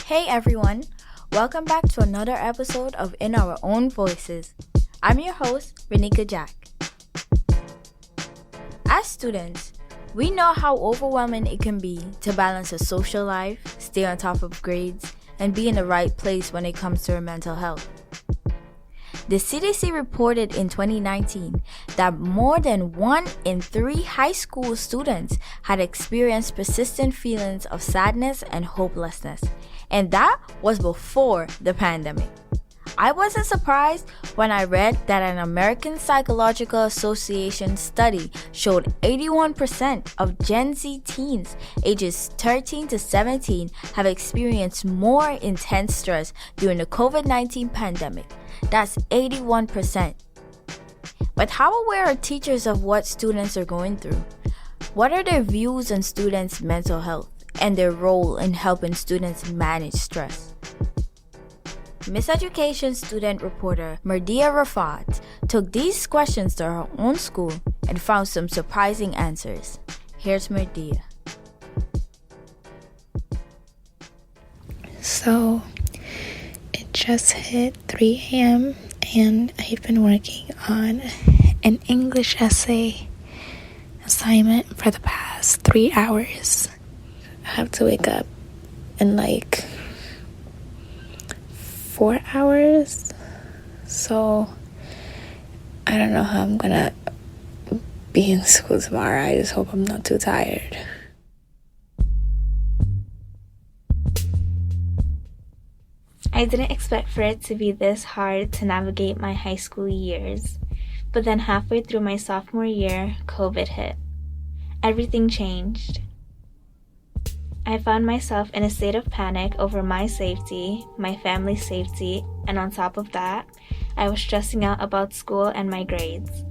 Hey everyone, welcome back to another episode of In Our Own Voices. I'm your host, Renika Jack. As students, we know how overwhelming it can be to balance a social life, stay on top of grades, and be in the right place when it comes to our mental health. The CDC reported in 2019 that more than 1 in 3 high school students had experienced persistent feelings of sadness and hopelessness, and that was before the pandemic. I wasn't surprised when I read that an American Psychological Association study showed 81% of Gen Z teens ages 13 to 17 have experienced more intense stress during the COVID-19 pandemic. That's 81%. But how aware are teachers of what students are going through? What are their views on students' mental health and their role in helping students manage stress? Miseducation student reporter Mardia Rafat took these questions to her own school and found some surprising answers. Here's Mardia. So, it just hit 3 a.m. and I've been working on an English essay assignment for the past 3 hours. I have to wake up in 4 hours, so I don't know how I'm gonna be in school tomorrow. I just hope I'm not too tired. I didn't expect for it to be this hard to navigate my high school years, but then halfway through my sophomore year, COVID hit. Everything changed. I found myself in a state of panic over my safety, my family's safety, and on top of that, I was stressing out about school and my grades.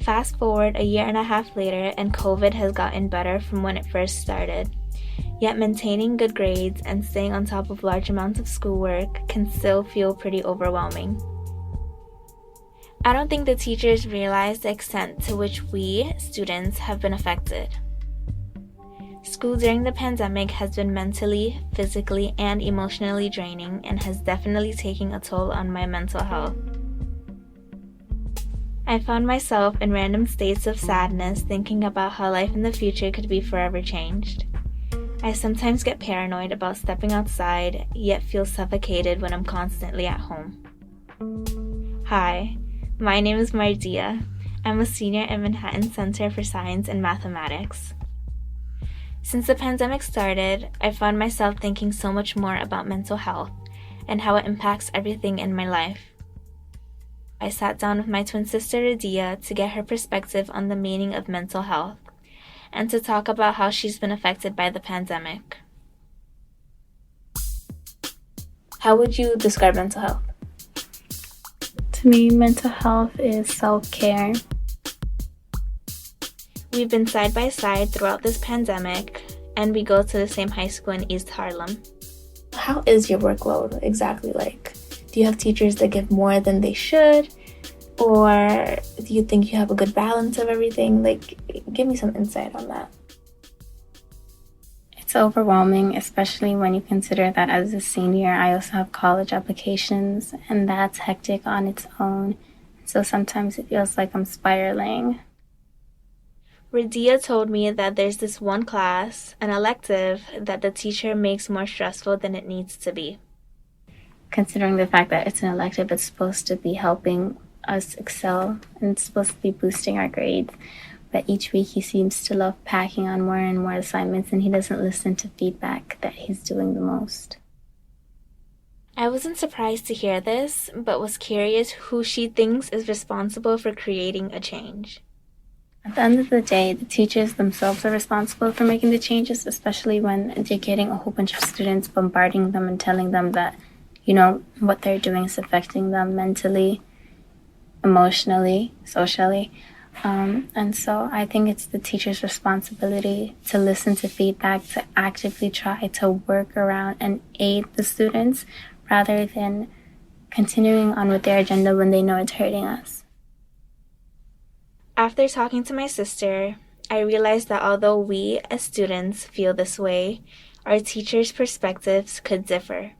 Fast forward a year and a half later, and COVID has gotten better from when it first started. Yet maintaining good grades and staying on top of large amounts of schoolwork can still feel pretty overwhelming. I don't think the teachers realize the extent to which we, students, have been affected. School during the pandemic has been mentally, physically, and emotionally draining and has definitely taken a toll on my mental health. I found myself in random states of sadness thinking about how life in the future could be forever changed. I sometimes get paranoid about stepping outside, yet feel suffocated when I'm constantly at home. Hi, my name is Mardia. I'm a senior at Manhattan Center for Science and Mathematics. Since the pandemic started, I found myself thinking so much more about mental health and how it impacts everything in my life. I sat down with my twin sister Radia to get her perspective on the meaning of mental health and to talk about how she's been affected by the pandemic. How would you describe mental health? To me, mental health is self-care. We've been side by side throughout this pandemic, and we go to the same high school in East Harlem. How is your workload exactly like? Do you have teachers that give more than they should? Or do you think you have a good balance of everything? Give me some insight on that. It's overwhelming, especially when you consider that as a senior, I also have college applications, and that's hectic on its own. So sometimes it feels like I'm spiraling. Radia told me that there's this one class, an elective, that the teacher makes more stressful than it needs to be. Considering the fact that it's an elective, it's supposed to be helping us excel and it's supposed to be boosting our grades. But each week he seems to love packing on more and more assignments, and he doesn't listen to feedback that he's doing the most. I wasn't surprised to hear this, but was curious who she thinks is responsible for creating a change. At the end of the day, the teachers themselves are responsible for making the changes, especially when they're getting a whole bunch of students bombarding them and telling them that, what they're doing is affecting them mentally, emotionally, socially. And so I think it's the teacher's responsibility to listen to feedback, to actively try to work around and aid the students rather than continuing on with their agenda when they know it's hurting us. After talking to my sister, I realized that although we as students feel this way, our teachers' perspectives could differ.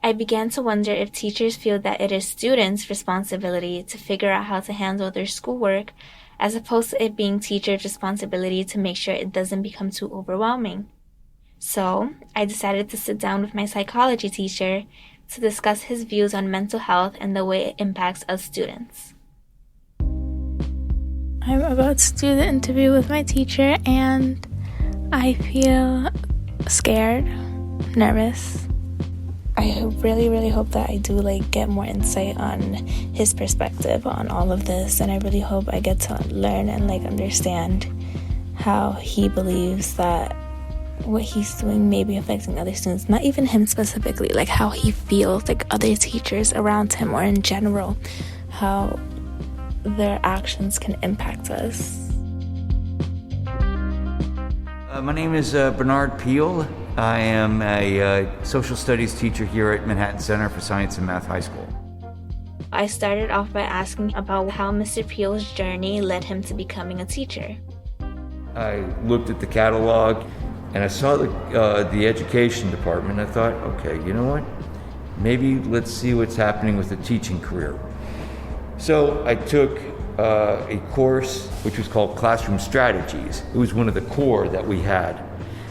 I began to wonder if teachers feel that it is students' responsibility to figure out how to handle their schoolwork, as opposed to it being teachers' responsibility to make sure it doesn't become too overwhelming. So, I decided to sit down with my psychology teacher to discuss his views on mental health and the way it impacts us students. I'm about to do the interview with my teacher, and I feel scared, nervous. I really hope that I do get more insight on his perspective on all of this, and I really hope I get to learn and understand how he believes that what he's doing may be affecting other students, not even him specifically, how he feels other teachers around him, or in general, how their actions can impact us. My name is Bernard Peel. I am a social studies teacher here at Manhattan Center for Science and Math High School. I started off by asking about how Mr. Peel's journey led him to becoming a teacher. I looked at the catalog and I saw the education department. I thought, okay, you know what? Maybe let's see what's happening with the teaching career. So I took a course which was called Classroom Strategies. It was one of the core that we had.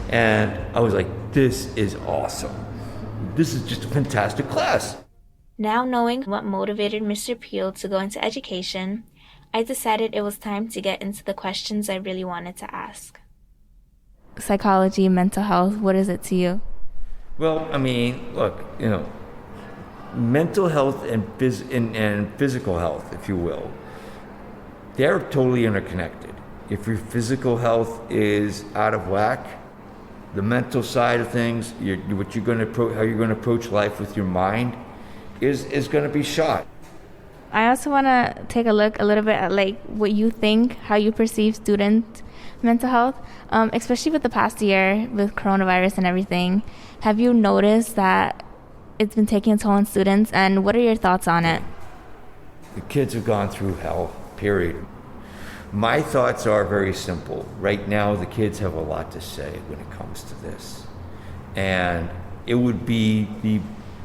And I was like, this is awesome. This is just a fantastic class. Now knowing what motivated Mr. Peel to go into education, I decided it was time to get into the questions I really wanted to ask. Psychology, mental health, what is it to you? Well, look, mental health and physical health, if you will, they're totally interconnected. If your physical health is out of whack, the mental side of things, how you're going to approach life with your mind, is going to be shot. I also want to take a look a little bit at what you think, how you perceive student mental health, especially with the past year with coronavirus and everything. Have you noticed that it's been taking a toll on students, and what are your thoughts on it? The kids have gone through hell, period. My thoughts are very simple. Right now, the kids have a lot to say when it comes to this. And it would be the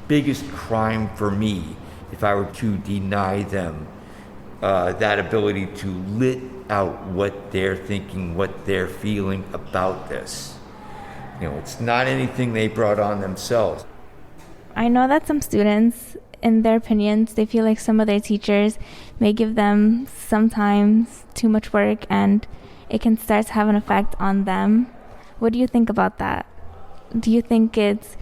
biggest crime for me if I were to deny them that ability to let out what they're thinking, what they're feeling about this. It's not anything they brought on themselves. I know that some students, in their opinions, they feel like some of their teachers may give them sometimes too much work, and it can start to have an effect on them. What do you think about that? Do you think it's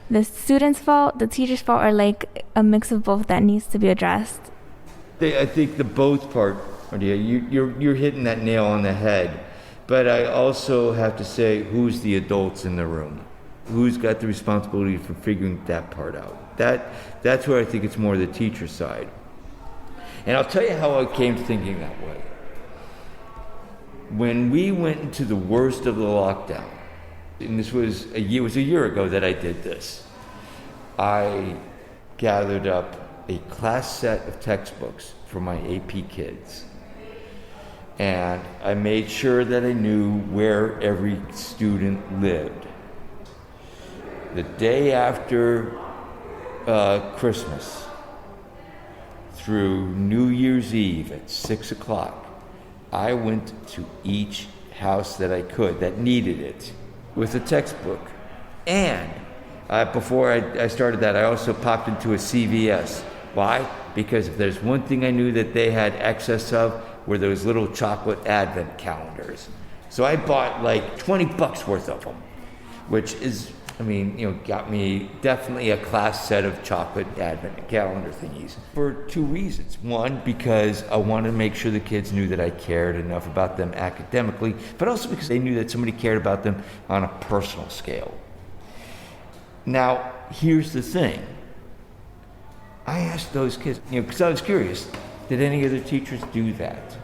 the student's fault, the teacher's fault, or a mix of both that needs to be addressed? I think the both part, you're hitting that nail on the head. But I also have to say, who's the adults in the room? Who's got the responsibility for figuring that part out? That's where I think it's more the teacher side. And I'll tell you how I came to thinking that way. When we went into the worst of the lockdown, and it was a year ago that I did this, I gathered up a class set of textbooks for my AP kids. And I made sure that I knew where every student lived. The day after Christmas through New Year's Eve at 6 o'clock, I went to each house that I could that needed it with a textbook. And before I started that, I also popped into a CVS. Why? Because if there's one thing I knew that they had excess of, were those little chocolate advent calendars. So I bought $20 worth of them, which is, got me definitely a class set of chocolate advent calendar thingies for two reasons. One, because I wanted to make sure the kids knew that I cared enough about them academically, but also because they knew that somebody cared about them on a personal scale. Now, here's the thing. I asked those kids, because I was curious, did any other teachers do that?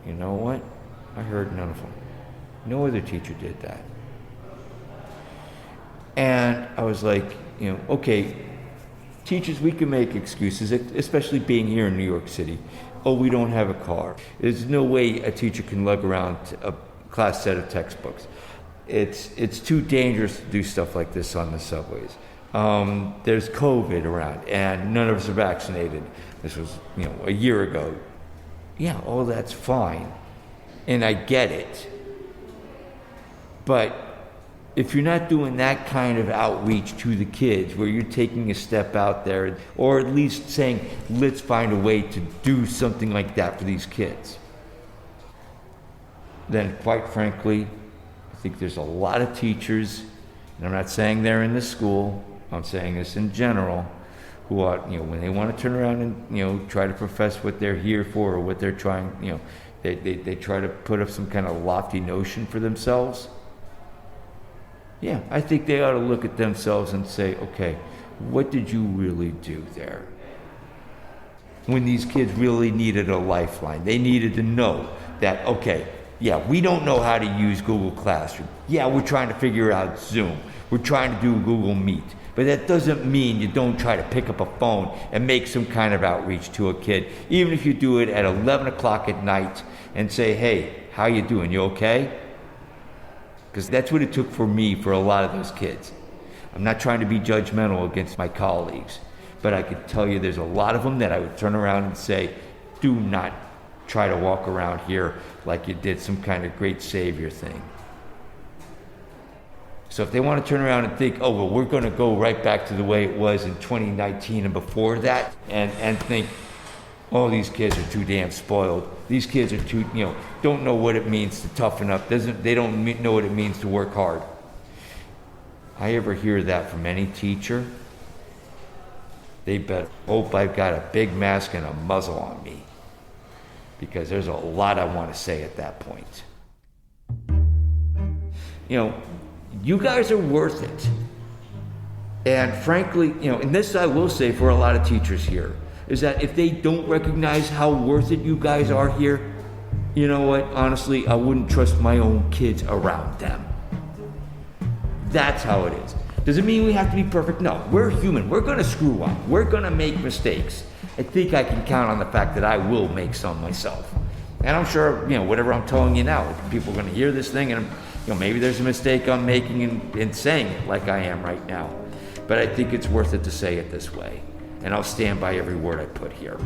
You know what? I heard none of them. No other teacher did that. And I was like, okay, teachers, we can make excuses, especially being here in New York City. Oh, we don't have a car. There's no way a teacher can lug around a class set of textbooks. it's too dangerous to do stuff like this on the subways. There's COVID around, and none of us are vaccinated. This was, a year ago. Yeah, all that's fine, and I get it. But if you're not doing that kind of outreach to the kids, where you're taking a step out there, or at least saying, let's find a way to do something like that for these kids, then quite frankly, I think there's a lot of teachers, and I'm not saying they're in the school, I'm saying this in general, who are, when they want to turn around and, try to profess what they're here for, or what they're trying, they try to put up some kind of lofty notion for themselves. Yeah, I think they ought to look at themselves and say, okay, what did you really do there? When these kids really needed a lifeline, they needed to know that, okay, yeah, we don't know how to use Google Classroom. Yeah, we're trying to figure out Zoom. We're trying to do Google Meet. But that doesn't mean you don't try to pick up a phone and make some kind of outreach to a kid, even if you do it at 11 o'clock at night and say, hey, how you doing? You okay? Because that's what it took for me for a lot of those kids. I'm not trying to be judgmental against my colleagues, but I could tell you there's a lot of them that I would turn around and say, do not try to walk around here like you did some kind of great savior thing. So if they want to turn around and think, oh, well, we're going to go right back to the way it was in 2019 and before that, and think, oh, these kids are too damn spoiled. These kids are too, don't know what it means to toughen up. They don't know what it means to work hard. I ever hear that from any teacher, they better hope I've got a big mask and a muzzle on me, because there's a lot I want to say at that point. You guys are worth it. And frankly, and this I will say for a lot of teachers here, is that if they don't recognize how worth it you guys are here, you know what? Honestly, I wouldn't trust my own kids around them. That's how it is. Does it mean we have to be perfect? No, we're human. We're going to screw up. We're going to make mistakes. I think I can count on the fact that I will make some myself. And I'm sure, whatever I'm telling you now, people are going to hear this thing and, maybe there's a mistake I'm making in saying it like I am right now. But I think it's worth it to say it this way. And I'll stand by every word I put here.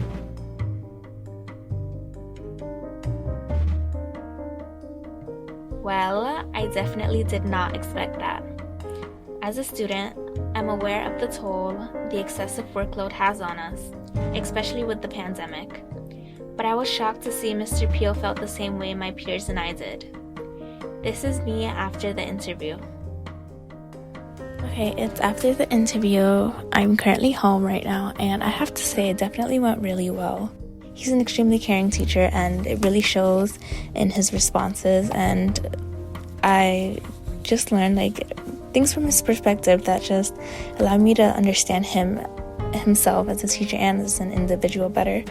Well, I definitely did not expect that. As a student, I'm aware of the toll the excessive workload has on us, especially with the pandemic. But I was shocked to see Mr. Peel felt the same way my peers and I did. This is me after the interview. Okay, it's after the interview. I'm currently home right now, and I have to say it definitely went really well. He's an extremely caring teacher, and it really shows in his responses, and I just learned things from his perspective that just allowed me to understand himself as a teacher and as an individual better.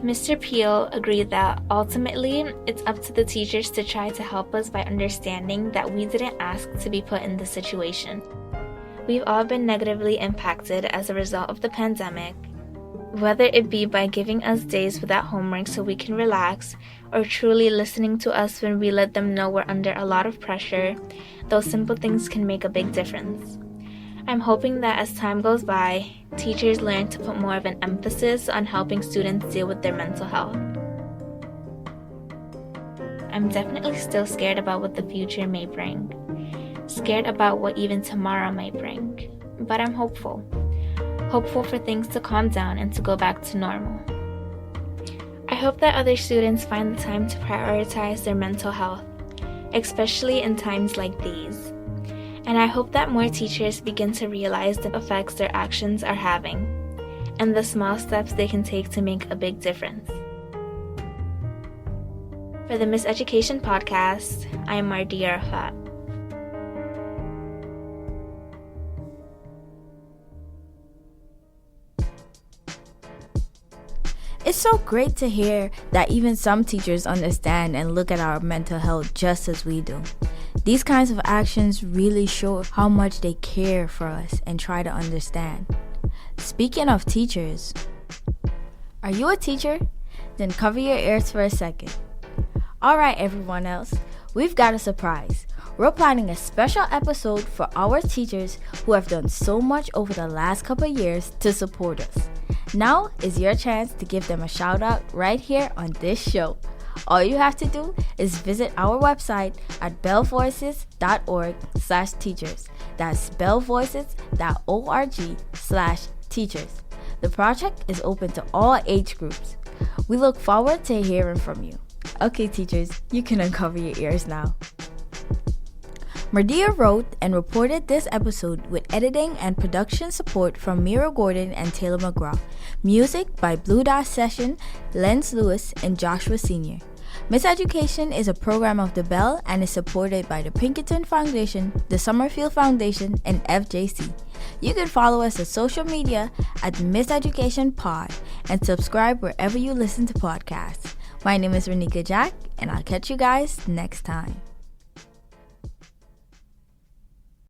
Mr. Peel agreed that ultimately it's up to the teachers to try to help us by understanding that we didn't ask to be put in this situation. We've all been negatively impacted as a result of the pandemic, whether it be by giving us days without homework so we can relax, or truly listening to us when we let them know we're under a lot of pressure. Those simple things can make a big difference. I'm hoping that as time goes by, teachers learn to put more of an emphasis on helping students deal with their mental health. I'm definitely still scared about what the future may bring. Scared about what even tomorrow may bring. But I'm hopeful. Hopeful for things to calm down and to go back to normal. I hope that other students find the time to prioritize their mental health, especially in times like these. And I hope that more teachers begin to realize the effects their actions are having, and the small steps they can take to make a big difference. For the Miseducation podcast, I am Mardia Rafat. It's so great to hear that even some teachers understand and look at our mental health just as we do. These kinds of actions really show how much they care for us and try to understand. Speaking of teachers, are you a teacher? Then cover your ears for a second. Alright, everyone else, we've got a surprise. We're planning a special episode for our teachers who have done so much over the last couple of years to support us. Now is your chance to give them a shout out right here on this show. All you have to do is visit our website at bellvoices.org/teachers. That's bellvoices.org/teachers. The project is open to all age groups. We look forward to hearing from you. Okay, teachers, you can uncover your ears now. Mardia wrote and reported this episode with editing and production support from Mira Gordon and Taylor McGraw. Music by Blue Dot Session, Lenz Lewis, and Joshua Sr. Miseducation is a program of the Bell and is supported by the Pinkerton Foundation, the Summerfield Foundation, and FJC. You can follow us on social media at Miseducation Pod and subscribe wherever you listen to podcasts. My name is Renika Jack, and I'll catch you guys next time.